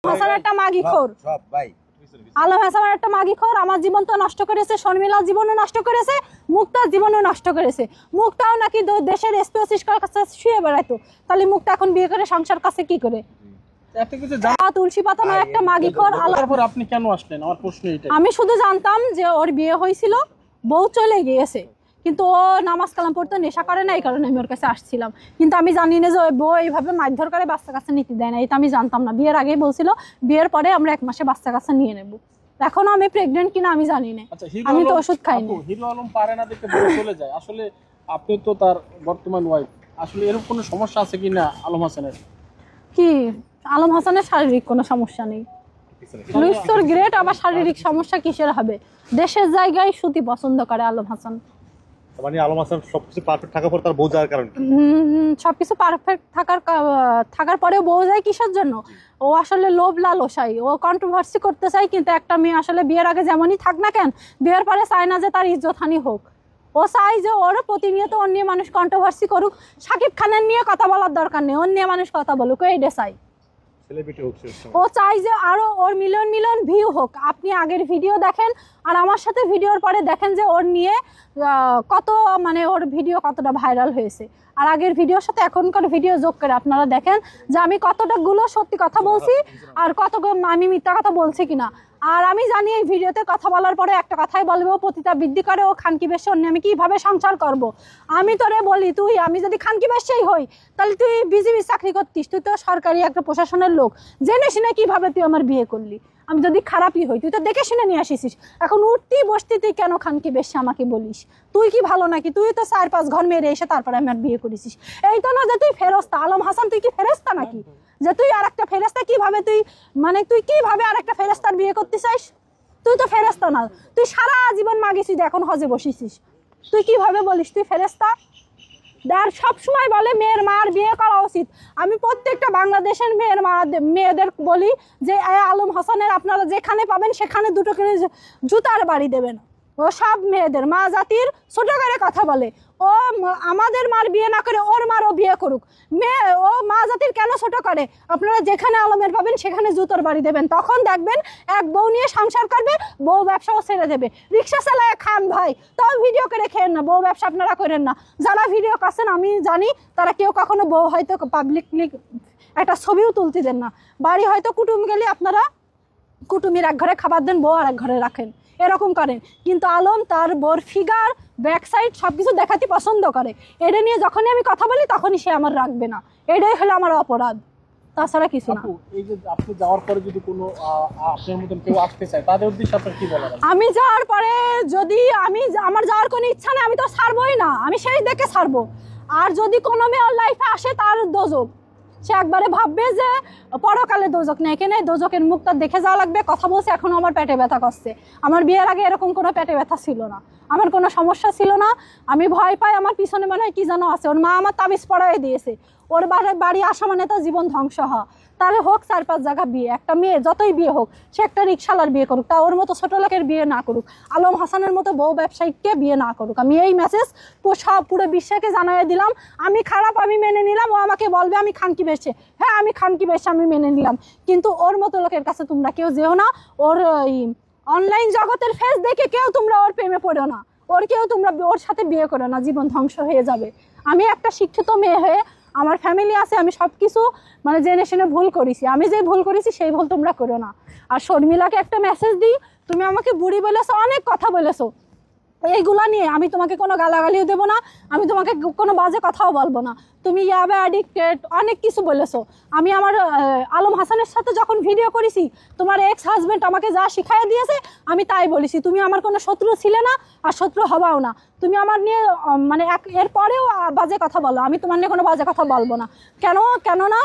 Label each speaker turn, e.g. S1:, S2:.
S1: হাসান একটা মাগিখোর, আলম হাসান একটা মাগিখোর। আমার জীবন তো নষ্ট করেছে, শর্মিলার জীবনও নষ্ট করেছে, মুক্তার জীবনও নষ্ট করেছে। মুক্তাও নাকি দেশের এসপি অফিসার কাছে শুয়ে বেড়াইতো, তাহলে মুক্তা এখন বিয়ে করে সংসার কাছে কি করে? তুলসী পাতা নয় একটা মাগিখোর।
S2: আপনি কেন আসলেন আমার প্রশ্ন এইটাই।
S1: আমি শুধু জানতাম যে ওর বিয়ে হয়েছিল, বউ চলে গিয়েছে, কিন্তু ও নামাজ কালাম পড়তে নেশা করে না, এই কারণে আমি ওর কাছে আসছিলাম। কিন্তু আমি জানি না যে ওই বউ এইভাবে মারধর করে বাচ্চা কাছে নিতে দেয় না, এটা আমি জানতাম না। বিয়ের আগেই বলছিল বিয়ের পরে আমরা 1 মাসে বাচ্চা কাছে নিয়ে নেব। এখনো আমি প্রেগনেন্ট কিনা আমি জানি না, আমি তো ওষুধ খাইনি।
S2: হিরো আলম পারে না দেখে বলে চলে যায়। আসলে আপনি তো তার বর্তমান ওয়াইফ, আসলে এরকম কোনো সমস্যা আছে কিনা আলম হাসানের?
S1: কি আলম হাসানের শারীরিক কোনো সমস্যা নেই, লুকস তোর গ্রেট, আবার শারীরিক সমস্যা কিসের হবে? দেশের জায়গায় সুতি পছন্দ করে আলম হাসান।
S3: মানে আলম হাসান সবকিছু পারফেক্ট থাকার পর তার বউ যাওয়ার কারণ
S1: সবকিছু পারফেক্ট থাকার পরেও বউ যায় কিসের জন্য? ও আসলে লোভ লালসাই, ও কন্ট্রোভার্সি করতে চাই। কিন্তু একটা মেয়ে আসলে বিয়ের আগে যেমনই থাক না কেন, বিয়ের পরে চায় না যে তার ইজ্জতহানি হোক। ও চাই যে ওর প্রতিনিয়ত অন্য মানুষ কন্ট্রোভার্সি করুক। শাকিব খানের নিয়ে কথা বলার দরকার নেই, অন্য মানুষ কথা বলুক, এইটা চাই। ও চাই যে আরো ওর মিলিয়ন মিলিয়ন ভিউ হোক। আপনি আগের ভিডিও দেখেন আর আমার সাথে ভিডিওর পরে দেখেন যে ওর নিয়ে কত, মানে ওর ভিডিও কতটা ভাইরাল হয়েছে। আর আগের ভিডিওর সাথে এখনকার ভিডিও যোগ করে আপনারা দেখেন যে আমি কতটা গুলো সত্যি কথা বলছি আর কত আমি মিথ্যা কথা বলছি কিনা। আর আমি জানি এই ভিডিওতে কথা বলার পরে একটা কথাই বলবো, পতিতা বৃদ্ধি করে ও খানকি বেশ্যা নিয়ে আমি কিভাবে সংসার করব। আমি তোরে বলি, তুই আমি যদি খানকি বেশ্যাই হই তাহলে তুই বিজিবি চাকরি করতিস, তুই তো সরকারি একটা প্রশাসনের লোক, জেনে শুনে কিভাবে তুই আমার বিয়ে করলি? আমি যদি খারাপই হই তুই তো দেখে শুনে নিয়ে আসিস। এখন উঠতি বসতি তুই কেন খানকি বেশ্যা আমাকে বলিস? তুই কি ভালো নাকি? তুই তো 4-5 ঘর মেরে এসে তারপরে আমার বিয়ে করেছিস। এই তো না যে তুই ফেরেশতা। আলম হাসান তুই কি ফেরেশতা নাকি যে তুই আর একটা ফেরেশতা কিভাবে তুই, মানে তুই কিভাবে আর একটা ফেরেশতার বিয়ে করতে চাইস? তুই তো ফেরেশতা না, তুই সারা জীবন মাগিছিস, এখন হজে বসিছিস। তুই কিভাবে বলিস তুই ফেরেশতা? আর সবসময় বলে মেয়ের মার বিয়ে করা উচিত। আমি প্রত্যেকটা বাংলাদেশের মেয়েদের বলি যে আলম হাসানের আপনারা যেখানে পাবেন সেখানে 2টো করে জুতার বাড়ি দেবেন। ও সব মেয়েদের মা জাতির ছোট করে কথা বলে। ও আমাদের মার বিয়ে না করে ওর মারও বিয়ে করুক। ও মা জাতির কেন ছোট করে? আপনারা যেখানে আলমের পাবেন সেখানে জুতোর বাড়ি দেবেন। তখন দেখবেন এক বউ নিয়ে সংসার করবে, বউ ব্যবসাও ছেড়ে দেবে। রিক্সা চালায় খান ভাই, তাও ভিডিও করে খেয়েন না, বউ ব্যবসা আপনারা করেন না। যারা ভিডিও করছেন আমি জানি তারা কেউ কখনো বউ হয়তো পাবলিকলি একটা ছবিও তুলতে দেন না। বাড়ি হয়তো কুটুম গেলে আপনারা কুটুমির এক ঘরে খাবার দেন, বউ আর এক ঘরে রাখেন, এরকম করেন। কিন্তু আলম তার বোর ফিগার ব্যাক সাইড সবকিছু দেখাতে পছন্দ করে। এটা নিয়ে যখনই আমি কথা বলি তখনই সে আমার রাখবে না, এটাই হলো আমার অপরাধ, তাছাড়া কিছু না।
S2: এই যে আপনি যাওয়ার পরে যদি কোনো আপনার মতন কেউ আসতে চায় তাদের উদ্দেশ্যে আপনার কি বলার?
S1: আমি যাওয়ার পরে যদি আমার যাওয়ার কোনো ইচ্ছা নেই, আমি তো ছাড়বোই না, আমি সেই দেখে ছাড়বো। আর যদি কোনো মেয়ে ওর লাইফে আসে তার দোজক, সে একবারে ভাববে যে পরকালে দোজক নেই, এখানে দোজকের মুখ তার দেখে যাওয়া লাগবে। কথা বলছে এখনো আমার পেটে ব্যথা করছে। আমার বিয়ের আগে এরকম কোনো পেটে ব্যথা ছিল না, আমার কোনো সমস্যা ছিল না। আমি ভয় পাই আমার পিছনে মনে হয় কি যেন আছে। ওর মা আমার তাবিজ পড়াই দিয়েছে, ওর বাড়ি আসা মানে তার জীবন ধ্বংস হওয়া। তাহলে হোক 4-5 জায়গা বিয়ে, একটা মেয়ে যতই বিয়ে হোক সে একটা রিক্সাওয়ালার বিয়ে করুক, তা ওর মতো ছোট লোকের বিয়ে না করুক, আলম হাসানের মতো বউ ব্যবসায়ীকে বিয়ে না করুক। আমি এই মেসেজ পুরো বিশ্বকে জানিয়ে দিলাম। আমি খারাপ, আমি মেনে নিলাম। ও আমাকে বলবে আমি খানকি বেশে, হ্যাঁ আমি খানকি বেশে, আমি মেনে নিলাম। কিন্তু ওর মতো লোকের কাছে তোমরা কেউ যেও না। ওর অনলাইন জগতের ফেস দেখে কেউ তোমরা ওর প্রেমে পড়ো না, তোমরা ওর সাথে বিয়ে করো না, জীবন ধ্বংস হয়ে যাবে। আমি একটা শিক্ষিত মেয়ে হয়ে, আমার ফ্যামিলি আছে, আমি সব কিছু মানে জেনে শুনে ভুল করেছি। আমি যে ভুল করেছি সেই ভুল তোমরা করো না। আর শর্মিলাকে একটা মেসেজ দিই, তুমি আমাকে বুড়ি বলেছো, অনেক কথা বলেছো, এইগুলা নিয়ে আমি তোমাকে কোনো গালাগালিও দেবো না, আমি তোমাকে কোনো বাজে কথাও বলবো না। তুমি ইয়াবে অ্যাডিক্টেড অনেক কিছু বলেছো। আমি আমার আলম হাসানের সাথে যখন ভিডিও করেছি, তোমার এক্স হাজব্যান্ড আমাকে যা শিখাই দিয়েছে আমি তাই বলেছি। তুমি আমার কোনো শত্রু ছিলে না আর শত্রু হবাও না। তুমি আমার নিয়ে মানে এরপরেও বাজে কথা বলো, আমি তোমার নিয়ে কোনো বাজে কথা বলবো না। কেন না